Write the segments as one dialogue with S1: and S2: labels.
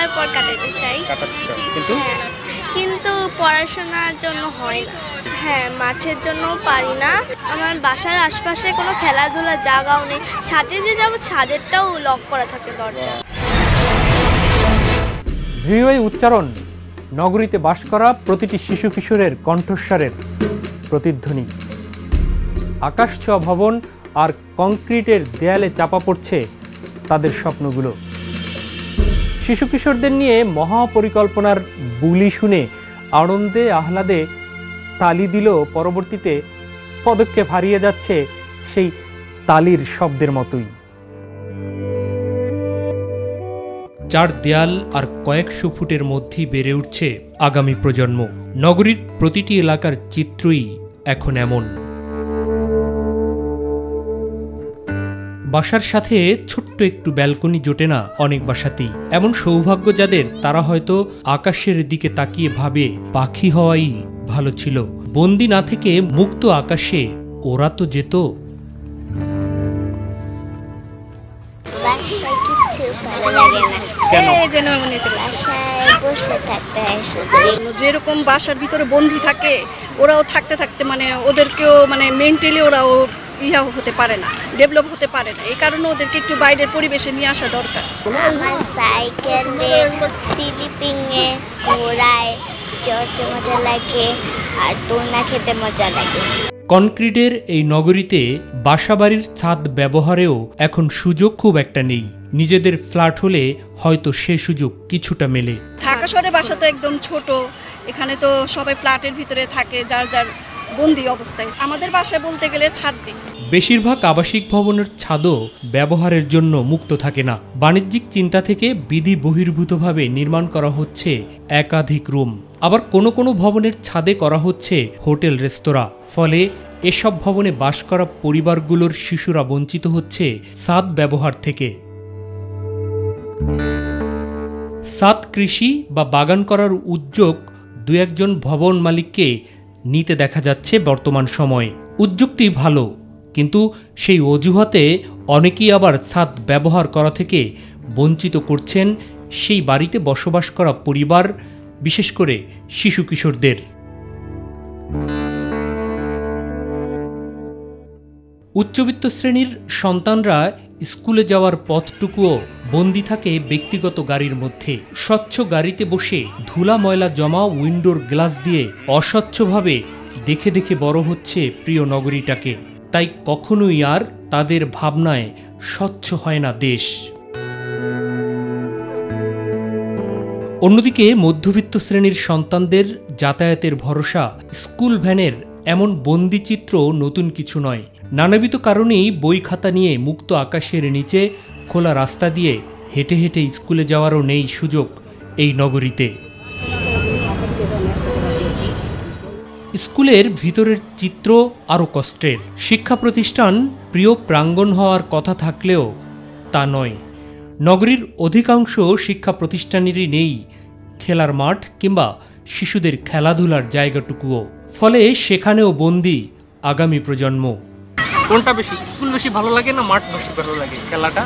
S1: পড়ার পর কাটাতে চাই, কিন্তু পড়াশোনার জন্য হয় না। হ্যাঁ, মাঠের জন্য পারি না। আমার বাসার আশপাশে কোনো খেলাধুলার জায়গাও নেই। ছাদে যে যাবো, ছাদেরটাও লক করা থাকে দরজা।
S2: ভিওআই উচ্চারণ নগরীতে বাস করা প্রতিটি শিশু কিশোরের কণ্ঠস্বরের প্রতিধ্বনি। আকাশ ছোঁয়া ভবন আর কংক্রিটের দেয়ালে চাপা পড়ছে তাদের স্বপ্নগুলো। শিশু কিশোরদের নিয়ে মহাপরিকল্পনার বুলি শুনে আনন্দে আহ্লাদে তালি দিল, পরবর্তীতে পদক্ষেপ হারিয়ে যাচ্ছে সেই তালির শব্দের মতোই। চার দেয়াল আর কয়েকশো ফুটের মধ্যেই বেড়ে উঠছে আগামী প্রজন্ম। নগরীর প্রতিটি এলাকার চিত্রই এখন এমন। বাসার সাথে ছোট্ট একটু ব্যালকনি জোটে না অনেক বাসাতেই। এমন সৌভাগ্য যাদের, তারা হয়তো আকাশের দিকে তাকিয়ে ভাবে পাখি হওয়াই ভালো ছিল। বন্দি না থেকে মুক্ত আকাশে ওরা তো যেত।
S3: যেরকম বাসার ভিতরে বন্দি থাকে, ওরাও থাকতে থাকতে মানে ওদেরকেও মানে মেন্টালি ওরাও হতে পারে না, ডেভেলপ হতে পারে না। এই কারণে ওদেরকে একটু বাইরের পরিবেশে নিয়ে আসা দরকার।
S1: আমার সাইকেলে, স্লিপিংয়ে, ঘোড়ায় চড়তে মজা লাগে আর দোলনা খেতে মজা লাগে।
S2: কনক্রিটের এই নগরীতে বাসাবাড়ির ছাদ ব্যবহারেও এখন সুযোগ খুব একটা নেই। নিজেদের ফ্ল্যাট হলে হয়তো সে সুযোগ কিছুটা মেলে।
S3: ঢাকা শহরে বাসা তো একদম ছোট, এখানে তো সবাই ফ্ল্যাটের ভিতরে থাকে, যার যার বন্দি অবস্থায়। আমাদের বাসায় বলতে গেলে ছাদ নেই।
S2: বেশিরভাগ আবাসিক ভবনের ছাদও ব্যবহারের জন্য মুক্ত থাকে না। বাণিজ্যিক চিন্তা থেকে বিধি বহির্ভূতভাবে নির্মাণ করা হচ্ছে একাধিক রুম। আবার কোনো কোনো ভবনের ছাদে করা হচ্ছে হোটেল, রেস্তোরাঁ। ফলে এসব ভবনে বাস করা পরিবারগুলোর শিশুরা বঞ্চিত হচ্ছে ছাদ ব্যবহার থেকে। ছাদ কৃষি বা বাগান করার উদ্যোগ দু একজন ভবন মালিককে নিতে দেখা যাচ্ছে বর্তমান সময়ে। উদ্যোগটি ভালো, কিন্তু সেই অজুহাতে অনেকেই আবার ছাদ ব্যবহার করা থেকে বঞ্চিত করছেন সেই বাড়িতে বসবাস করা পরিবার, বিশেষ করে শিশু কিশোরদের। উচ্চবিত্ত শ্রেণীর সন্তানরা স্কুলে যাওয়ার পথটুকুও বন্দি থাকে ব্যক্তিগত গাড়ির মধ্যে। স্বচ্ছ গাড়িতে বসে ধুলা ময়লা জমা উইন্ডোর গ্লাস দিয়ে অস্বচ্ছভাবে দেখে দেখে বড় হচ্ছে প্রিয় নগরীটাকে। তাই কখনোই আর তাদের ভাবনায় স্বচ্ছ হয় না দেশ। অন্যদিকে মধ্যবিত্ত শ্রেণীর সন্তানদের যাতায়াতের ভরসা স্কুল ভ্যানের এমন বন্দিচিত্র নতুন কিছু নয়। নানাবিধ কারণেই বই খাতা নিয়ে মুক্ত আকাশের নিচে খোলা রাস্তা দিয়ে হেঁটে হেঁটে স্কুলে যাওয়ারও নেই সুযোগ এই নগরীতে। স্কুলের ভিতরের চিত্র আরও কষ্টের। শিক্ষা প্রতিষ্ঠান প্রিয় প্রাঙ্গণ হওয়ার কথা থাকলেও তা নয়। নগরীর অধিকাংশ শিক্ষা প্রতিষ্ঠানেরই নেই খেলার মাঠ কিংবা শিশুদের খেলাধুলার জায়গাটুকুও। ফলে সেখানেও বন্দি আগামী প্রজন্ম। কোনটা বেশি, স্কুল বেশি ভালো লাগে না মাঠ বেশি ভালো লাগে খেলাটা?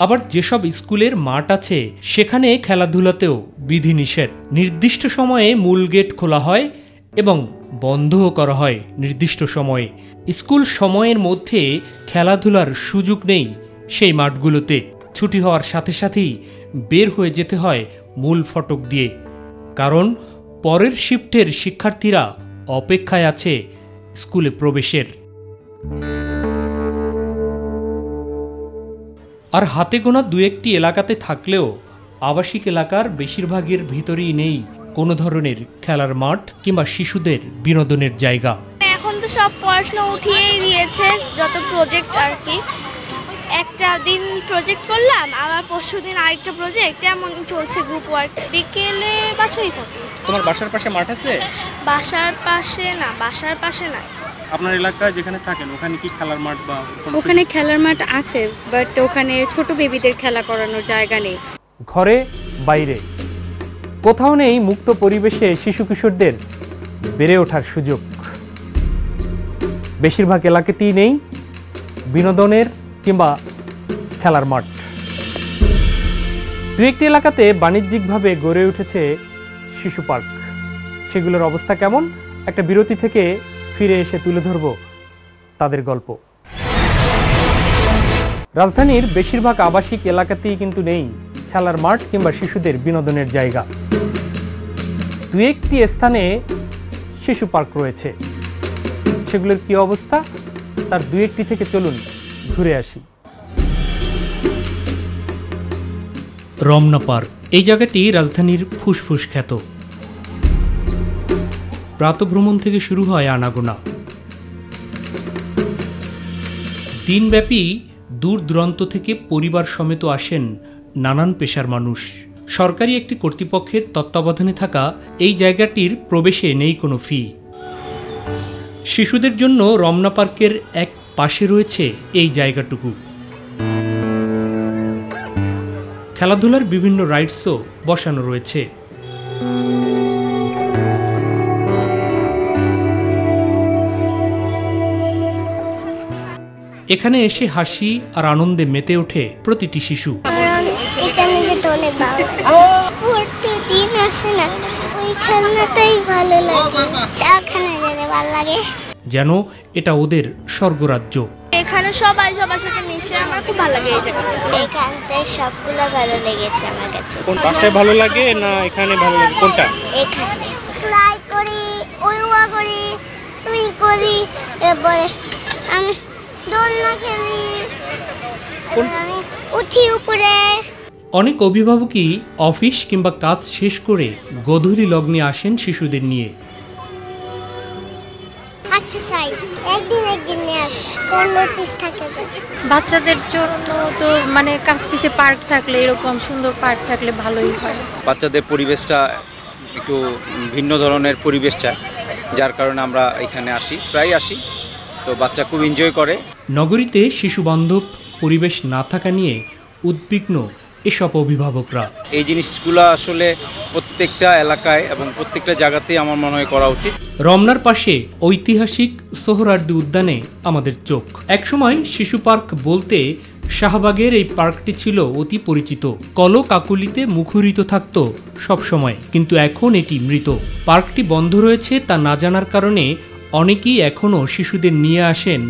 S2: আবার যেসব স্কুলের মাঠ আছে সেখানে খেলাধুলাতেও বিধিনিষেধ। নির্দিষ্ট সময়ে মূল গেট খোলা হয় এবং বন্ধও করা হয় নির্দিষ্ট সময়ে। স্কুল সময়ের মধ্যে খেলাধুলার সুযোগ নেই সেই মাঠগুলোতে। ছুটি হওয়ার সাথে সাথেই বের হয়ে যেতে হয় মূল ফটক দিয়ে, কারণ পরের শিফটের শিক্ষার্থীরা অপেক্ষায় আছে স্কুলে প্রবেশের। আর হাতে গোনা দু একটি এলাকাতে থাকলেও আবাসিক এলাকার বেশিরভাগের ভিতরেই নেই কোনো ধরনের খেলার মাঠ কিংবা শিশুদের বিনোদনের জায়গা।
S1: এখন তো সব পড়াশোনা উঠিয়েই দিয়েছে, যত প্রজেক্ট আর কি। একটা দিন প্রজেক্ট করলাম, আবার পরশু দিন আরেকটা প্রজেক্ট, এমন চলছে গ্রুপ ওয়ার্ক। বিকেলে বাসায় থাকি।
S2: তোমার বাসার পাশে মাঠ আছে?
S1: বাসার পাশে না, বাসার পাশে না।
S2: আপনার এলাকায় যেখানে থাকেন ওখানে কি খেলার মাঠ বা?
S4: ওখানে খেলার মাঠ আছে, বাট ওখানে ছোট বেবিদের খেলা করানোর জায়গা নেই।
S2: ঘরে বাইরে কোথাও নেই মুক্ত পরিবেশে শিশু কিশোরদের বেড়ে ওঠার সুযোগ। বেশিরভাগ এলাকাতেই নেই বিনোদনের কিংবা খেলার মাঠ। দু একটি এলাকাতে বাণিজ্যিকভাবে গড়ে উঠেছে শিশু পার্ক। সেগুলোর অবস্থা কেমন, একটা বিরতি থেকে ফিরে এসে তুলে ধরব তাদের গল্প। রাজধানীর বেশিরভাগ আবাসিক এলাকাতেই কিন্তু নেই খেলার মাঠ কিংবা শিশুদের বিনোদনের জায়গা। দু একটি স্থানে শিশু পার্ক রয়েছে। সেগুলোর কি অবস্থা, তার দু একটি থেকে চলুন ঘুরে আসি। রমনা পার্ক, এই জায়গাটি রাজধানীর ফুসফুস খ্যাত। প্রাতঃভ্রমণ থেকে শুরু হয় আনাগোনা। দিনব্যাপী দূর দূরান্ত থেকে পরিবার সমেত আসেন নানান পেশার মানুষ। সরকারি একটি কর্তৃপক্ষের তত্ত্বাবধানে থাকা এই জায়গাটির প্রবেশে নেই কোনো ফি। শিশুদের জন্য রমনা পার্কের এক পাশে রয়েছে এই জায়গাটুকু। খেলাধুলার বিভিন্ন রাইডসও বসানো রয়েছে। এখানে এসে হাসি আর আনন্দে মেতে ওঠে প্রতিটি শিশু।
S5: এখানে যেতে অনেক ভালো প্রতিদিন আসে না, ওই খেলনাটাই ভালো লাগে, ওখানে যেতে ভালো লাগে,
S2: যেন এটা ওদের স্বর্গরাজ্য।
S1: এখানে সবাই সবার সাথে মিশে আমার খুব ভালো লাগে এই জায়গাটা।
S5: এখানটায় সবগুলো ভালো লেগেছে আমার কাছে।
S2: কোন পাশে ভালো লাগে না এখানে ভালো লাগে, কোনটা?
S5: এখানে ফ্লাই করি, উড়া করি, সুইং করি, এরপরে আমি দোলনা খেলি, আমি উঠি উপরে।
S2: অনেক অভিভাবকই অফিস কিংবা কাজ শেষ করে গোধূলি লগ্নে আসেন শিশুদের নিয়ে।
S5: আসতে চাই, একদিন নিয়ে আসে, কোন পিস থাকে।
S4: বাচ্চাদের জন্য তো মানে কাছ পিছে পার্ক থাকলে, এরকম সুন্দর পার্ক থাকলে ভালোই হয়।
S6: বাচ্চাদের পরিবেশটা একটু ভিন্ন ধরনের পরিবেশ চায়, যার কারণে আমরা এখানে আসি, প্রায় আসি। তো বাচ্চা খুব এনজয় করে।
S2: নগরীতে শিশু বান্ধব পরিবেশ না থাকা নিয়ে উদ্বিগ্ন এসব অভিভাবকরা।
S6: এই জিনিসগুলো আসলে প্রত্যেকটা এলাকায় এবং প্রত্যেকটা জায়গাতেই আমার মনে হয় করা উচিত।
S2: রমনার পাশে ঐতিহাসিক সোহরাওয়ার্দী উদ্যানে আমাদের চোখ। একসময় শিশু পার্ক বলতে শাহবাগের এই পার্কটি ছিল অতি পরিচিত, কলকাকলিতে মুখরিত থাকত সবসময়, কিন্তু এখন এটি মৃত। পার্কটি বন্ধ রয়েছে তা না জানার কারণে অনেকেই এখনও শিশুদের নিয়ে আসেন,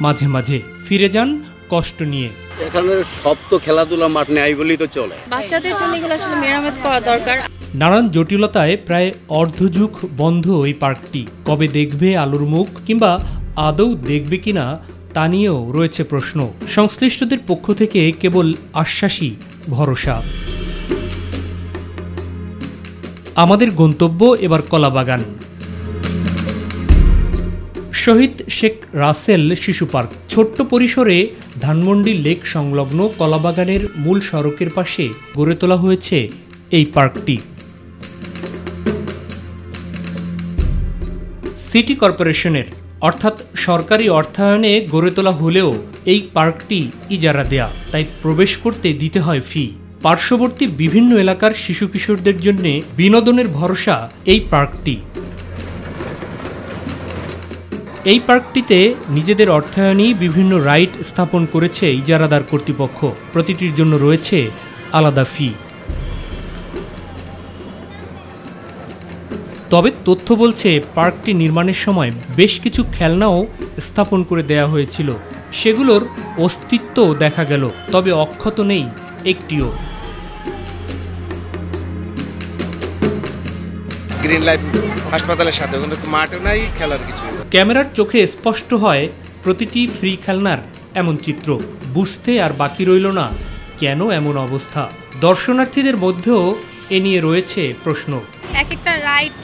S2: মাঝে মাঝে ফিরে যান কষ্ট নিয়ে।
S7: এখানে সব তো খেলাধুলা মাঠ নেই বলেই তো চলে।
S4: বাচ্চাদের জন্য এগুলো আসলে মেরামত করা দরকার।
S2: নানান জটিলতায় প্রায় অর্ধযুগ বন্ধ এই পার্কটি। কবে দেখবে আলোর মুখ, কিংবা আদৌ দেখবে কিনা তা নিয়েও রয়েছে প্রশ্ন। সংশ্লিষ্টদের পক্ষ থেকে কেবল আশ্বাসী ভরসা। আমাদের গন্তব্য এবার কলাবাগান। শহীদ শেখ রাসেল শিশু পার্ক ছোট্ট পরিসরে ধানমন্ডি লেক সংলগ্ন কলাবাগানের মূল সড়কের পাশে গড়ে তোলা হয়েছে এই পার্কটি। সিটি কর্পোরেশনের অর্থাৎ সরকারি অর্থায়নে গড়ে তোলা হলেও এই পার্কটি ইজারা দেয়া, তাই প্রবেশ করতে দিতে হয় ফি। পার্শ্ববর্তী বিভিন্ন এলাকার শিশু কিশোরদের জন্য বিনোদনের ভরসা এই পার্কটি। এই পার্কটিতে নিজেদের অর্থায়নেই বিভিন্ন রাইড স্থাপন করেছে ইজারাদার কর্তৃপক্ষ। প্রতিটির জন্য রয়েছে আলাদা ফি। তবে তথ্য বলছে পার্কটি নির্মাণের সময় বেশ কিছু খেলনাও স্থাপন করে দেয়া হয়েছিল। সেগুলোর অস্তিত্বও দেখা গেল, তবে অক্ষত নেই একটিও।
S8: গ্রিন লাইফ হাসপাতালের সাথে ওখানে তো মাঠও নাই, খেলার কিছু।
S2: ক্যামেরার চোখে স্পষ্ট হয় প্রতিটি ফ্রি খেলনার এমন চিত্র। বুঝতে আর বাকি রইল না কেন এমন অবস্থা। দর্শনার্থীদের মধ্যেও এ নিয়ে রয়েছে প্রশ্ন।
S4: এক একটা রাইড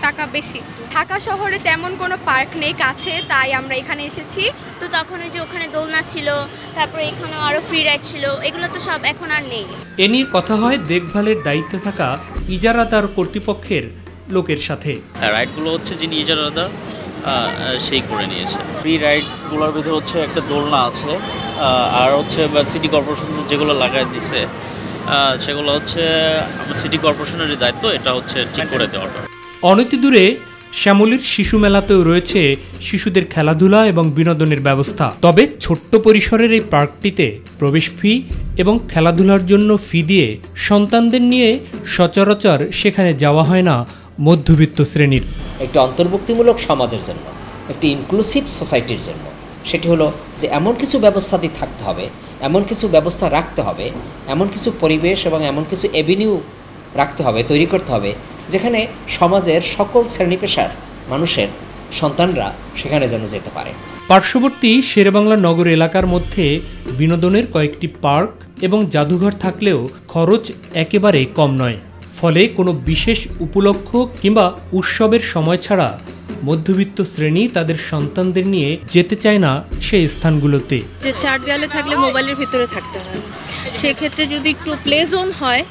S4: টাকা বেশি।
S1: ঢাকা শহরে তেমন কোনো পার্ক নেই কাছে, তাই আমরা এখানে এসেছি। তো তখন ওই যে ওখানে দোলনা ছিল, তারপরে এখানে আরও ফ্রি রাইড ছিল, এগুলো তো সব এখন আর নেই।
S2: এ নিয়ে কথা হয় দেখভালের দায়িত্বে থাকা ইজারাদার কর্তৃপক্ষের লোকের সাথে।
S9: রাইডগুলো হচ্ছে যিনি ইজারাদার সেই করে নিয়েছে। ফ্রি রাইডগুলোর ভিতরে হচ্ছে একটা দোলনা আছে, আর হচ্ছে সিটি কর্পোরেশন যেগুলো লাগাই দিছে সেগুলো হচ্ছে সিটি কর্পোরেশনেরই দায়িত্ব, এটা হচ্ছে ঠিক করে দেওয়াটা।
S2: অনতি দূরে শ্যামলীর শিশু মেলাতেও রয়েছে শিশুদের খেলাধুলা এবং বিনোদনের ব্যবস্থা। তবে ছোট্ট পরিসরের এই পার্কটিতে প্রবেশ ফি এবং খেলাধুলার জন্য ফি দিয়ে সন্তানদের নিয়ে সচরাচর সেখানে যাওয়া হয় না মধ্যবিত্ত শ্রেণীর।
S10: একটি অন্তর্ভুক্তিমূলক সমাজের জন্য, একটি ইনক্লুসিভ সোসাইটির জন্য সেটি হলো যে এমন কিছু ব্যবস্থা দিয়ে থাকতে হবে, এমন কিছু ব্যবস্থা রাখতে হবে, এমন কিছু পরিবেশ এবং এমন কিছু এভিনিউ রাখতে হবে, তৈরি করতে হবে, যেখানে সমাজের সকল শ্রেণী পেশার মানুষের সন্তানরা সেখানে যেন যেতে পারে।
S2: পার্শ্ববর্তী শেরেবাংলা নগর এলাকার মধ্যে বিনোদনের কয়েকটি পার্ক এবং জাদুঘর থাকলেও খরচ একেবারে কম নয়। ফলে কোনো বিশেষ উপলক্ষ কিংবা উৎসবের সময় ছাড়া মধ্যবিত্ত শ্রেণী তাদের সন্তানদের নিয়ে যেতে চায় না সেই স্থানগুলোতে।
S3: যে চার দেয়ালে থাকলে মোবাইলের ভিতরে থাকতে হয়, সেক্ষেত্রে যদি একটু প্লে জোন হয়,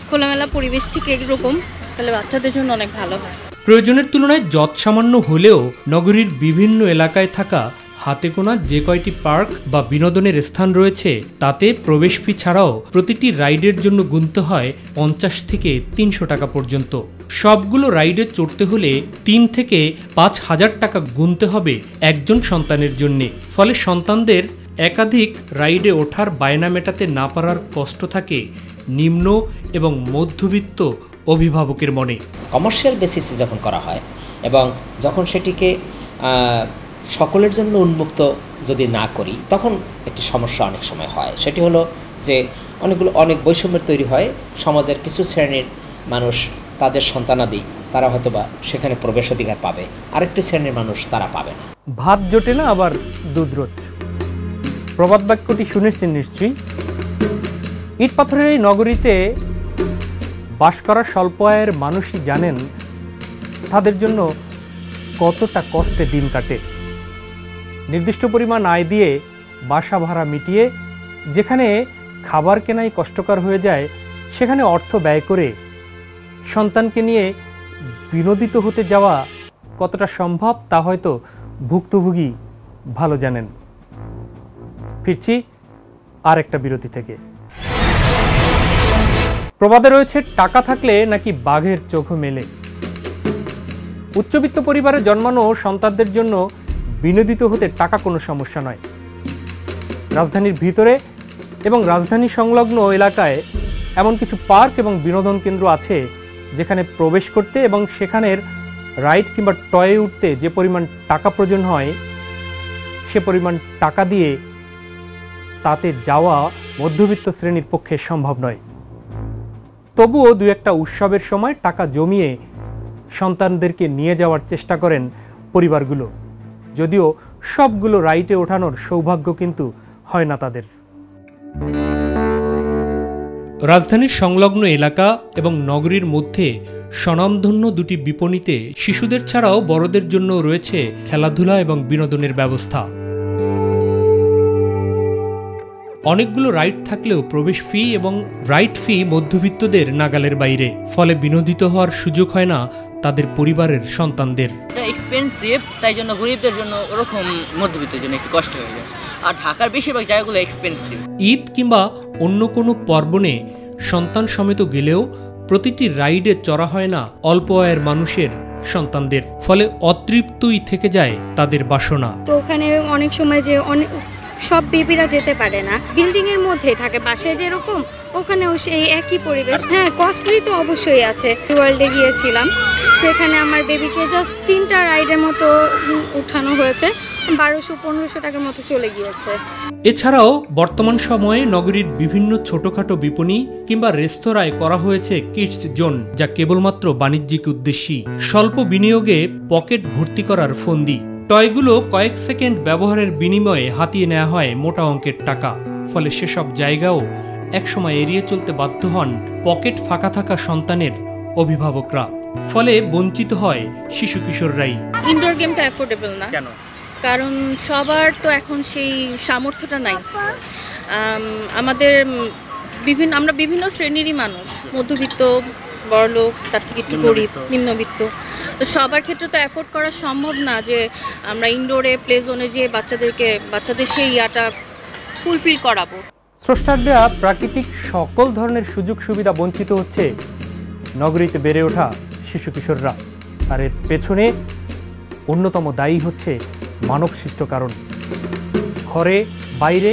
S3: খোলামেলা পরিবেশ ঠিক একরকম, তাহলে বাচ্চাদের জন্য অনেক ভালো হয়।
S2: প্রয়োজনের তুলনায় যৎসামান্য হলেও নগরীর বিভিন্ন এলাকায় থাকা হাতে গোনা যে কয়টি পার্ক বা বিনোদনের স্থান রয়েছে তাতে প্রবেশ ফি ছাড়াও প্রতিটি রাইডের জন্য গুনতে হয় 50 থেকে 300 টাকা পর্যন্ত। সবগুলো রাইডে চড়তে হলে 3 থেকে 5,000 টাকা গুনতে হবে একজন সন্তানের জন্যে। ফলে সন্তানদের একাধিক রাইডে ওঠার বায়না মেটাতে না পারার কষ্ট থাকে নিম্ন এবং মধ্যবিত্ত অভিভাবকের মনে।
S10: কমার্শিয়াল বেসিসে যখন করা হয় এবং যখন সেটিকে সকলের জন্য উন্মুক্ত যদি না করি, তখন একটি সমস্যা অনেক সময় হয়। সেটি হলো যে অনেক বৈষম্যের তৈরি হয়। সমাজের কিছু শ্রেণীর মানুষ তাদের সন্তানাদি তারা হয়তোবা সেখানে প্রবেশ অধিকার পাবে, আরেকটি শ্রেণীর মানুষ তারা পাবে না।
S2: ভাত জোটে না আবার দুধ রোজ, প্রবাদ বাক্যটি শুনেছেন নিশ্চয়ই। ইট পাথরের এই নগরীতে বাস করা স্বল্প আয়ের মানুষই জানেন তাদের জন্য কতটা কষ্টে দিন কাটে। নির্দিষ্ট পরিমাণ আয় দিয়ে বাসা ভাড়া মিটিয়ে যেখানে খাবার কেনাই কষ্টকর হয়ে যায়, সেখানে অর্থ ব্যয় করে সন্তানকে নিয়ে বিনোদিত হতে যাওয়া কতটা সম্ভব তা হয়তো ভুক্তভোগী ভালো জানেন। ফিরছি আর একটা বিরতি থেকে। প্রবাদে রয়েছে, টাকা থাকলে নাকি বাঘের চোখও মেলে। উচ্চবিত্ত পরিবারে জন্মানো সন্তানদের জন্য বিনোদিত হতে টাকা কোনো সমস্যা নয়। রাজধানীর ভিতরে এবং রাজধানী সংলগ্ন এলাকায় এমন কিছু পার্ক এবং বিনোদন কেন্দ্র আছে যেখানে প্রবেশ করতে এবং সেখানের রাইড কিংবা টয়ে উঠতে যে পরিমাণ টাকা প্রয়োজন হয়, সে পরিমাণ টাকা দিয়ে তাতে যাওয়া মধ্যবিত্ত শ্রেণীর পক্ষে সম্ভব নয়। তবুও দু একটা উৎসবের সময় টাকা জমিয়ে সন্তানদেরকে নিয়ে যাওয়ার চেষ্টা করেন পরিবারগুলো, যদিও সবগুলো রাইডে ওঠানোর সৌভাগ্য কিন্তু হয় না তাদের। রাজধানীর সংলগ্ন এলাকা এবং নগরীর মধ্যে স্বনামধন্য দুটি বিপণীতে শিশুদের ছাড়াও বড়দের জন্য রয়েছে খেলাধুলা এবং বিনোদনের ব্যবস্থা। অনেকগুলো রাইড থাকলেও প্রবেশ ফি এবং রাইড ফি মধ্যবিত্তদের নাগালের বাইরে, ফলে বিনোদিত হওয়ার সুযোগ হয় না তাদের পরিবারের সন্তানদের।
S11: এক্সপেন্সিভ, তাই জন্য গরিবদের জন্য ওরকম মধ্যবিত্তের জন্য একটু কষ্ট হয়ে যায়। আর ঢাকার বেশিরভাগ জায়গাগুলো এক্সপেন্সিভ। ঈদ কিংবা অন্য কোনো পার্বণে সন্তান সমেত গেলেও প্রতিটি রাইডে চড়া হয় না অল্প আয়ের মানুষের সন্তানদের, ফলে অতৃপ্তই থেকে যায় তাদের বাসনা।
S1: তো ওখানে অনেক সময় যে সব বেবিরা যেতে পারে না, বিল্ডিং এর মধ্যে থাকে, পাশে যেরকম ওখানেও সেই একই পরিবেশ। হ্যাঁ, কস্টলি তো অবশ্যই আছে। ওয়ার্ল্ডে গিয়েছিলাম, সেখানে আমার বেবিকে জাস্ট 3টা রাইডের মতো উঠানো হয়েছে, 1200-1500 টাকার মতো চলে গিয়েছে।
S2: এছাড়াও বর্তমান সময়ে নগরীর বিভিন্ন ছোটখাটো বিপণী কিংবা রেস্তোরাঁয় করা হয়েছে কিডস জোন, যা কেবলমাত্র বাণিজ্যিক উদ্দেশ্যেই স্বল্প বিনিয়োগে পকেট ভর্তি করার ফন্দি। টয়গুলো কয়েক সেকেন্ড ব্যবহারের বিনিময়ে হাতিয়ে নেওয়া হয় মোটা অঙ্কের টাকা, ফলে সেসব জায়গাও একসময় এড়িয়ে চলতে বাধ্য হন পকেট ফাঁকা থাকা সন্তানের অভিভাবকরা, ফলে বঞ্চিত হয় শিশু কিশোররাই।
S3: ইনডোর গেমটা অ্যাফোর্ডেবল না।
S2: কেন?
S3: কারণ সবার তো এখন সেই সামর্থ্যটা নাই। আমরা বিভিন্ন শ্রেণীরই মানুষ, মধ্যবিত্ত, বড়লোক, তার থেকে একটু গরিব, নিম্নবিত্ত। তো সবার ক্ষেত্রে তো অ্যাফোর্ড করা সম্ভব না যে আমরা ইনডোরে প্লে জোনে যেয়ে বাচ্চাদের সেই ইয়াটা ফুলফিল করাবো।
S2: স্রষ্টার দেয়া প্রাকৃতিক সকল ধরনের সুযোগ সুবিধা বঞ্চিত হচ্ছে নগরীতে বেড়ে ওঠা শিশু কিশোররা, আর এর পেছনে অন্যতম দায়ী হচ্ছে মানবসৃষ্ট কারণ। ঘরে, বাইরে,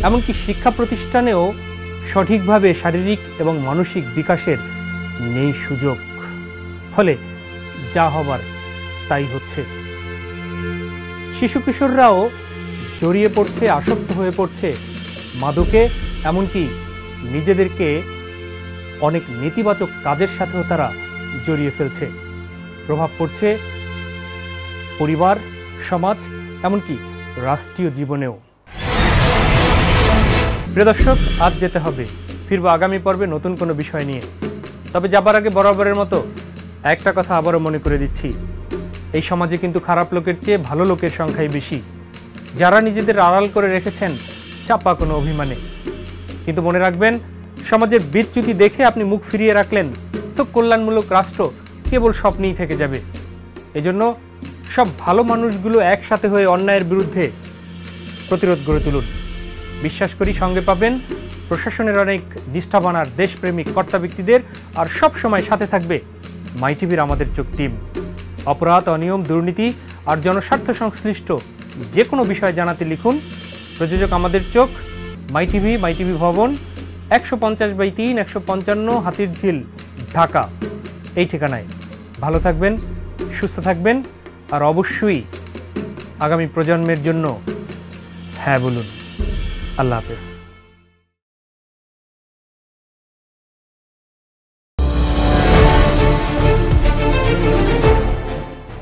S2: এমনকি শিক্ষা প্রতিষ্ঠানেও সঠিকভাবে শারীরিক এবং মানসিক বিকাশের নেই সুযোগ। ফলে যা হবার তাই হচ্ছে। শিশু কিশোররাও জড়িয়ে পড়ছে, আসক্ত হয়ে পড়ছে মাদকে, এমনকি নিজেদেরকে অনেক নেতিবাচক কাজের সাথেও তারা জড়িয়ে ফেলছে। প্রভাব পড়ছে পরিবার, সমাজ, এমনকি রাষ্ট্রীয় জীবনেও। প্রিয় দর্শক, আজ যেতে হবে, ফিরবো আগামী পর্বে নতুন কোনো বিষয় নিয়ে। তবে যাবার আগে বরাবরের মতো একটা কথা আবারও মনে করে দিচ্ছি, এই সমাজে কিন্তু খারাপ লোকের চেয়ে ভালো লোকের সংখ্যাই বেশি, যারা নিজেদের আড়াল করে রেখেছেন চাপা কোনো অভিমানে। কিন্তু মনে রাখবেন, সমাজের বিচ্যুতি দেখে আপনি মুখ ফিরিয়ে রাখলেন তো কল্যাণমূলক রাষ্ট্র কেবল স্বপ্নেই থেকে যাবে। এজন্য সব ভালো মানুষগুলো একসাথে হয়ে অন্যায়ের বিরুদ্ধে প্রতিরোধ গড়ে তুলুন। বিশ্বাস করি সঙ্গে পাবেন প্রশাসনের অনেক নিষ্ঠাবান আর দেশপ্রেমিক কর্তা ব্যক্তিদের, আর সব সময় সাথে থাকবে মাই টিভির আমাদের চোখ টিম। অপরাধ, অনিয়ম, দুর্নীতি আর জনস্বার্থ সংশ্লিষ্ট যে কোনো বিষয় জানাতে লিখুন। প্রযোজক আমাদের চোখ, মাই টিভি ভবন, 150/3, 155 হাতিরঝিল, ঢাকা, এই ঠিকানায়। ভালো থাকবেন, সুস্থ থাকবেন, আর অবশ্যই আগামী প্রজন্মের জন্য হ্যাঁ বলুন। আল্লাহ হাফেজ।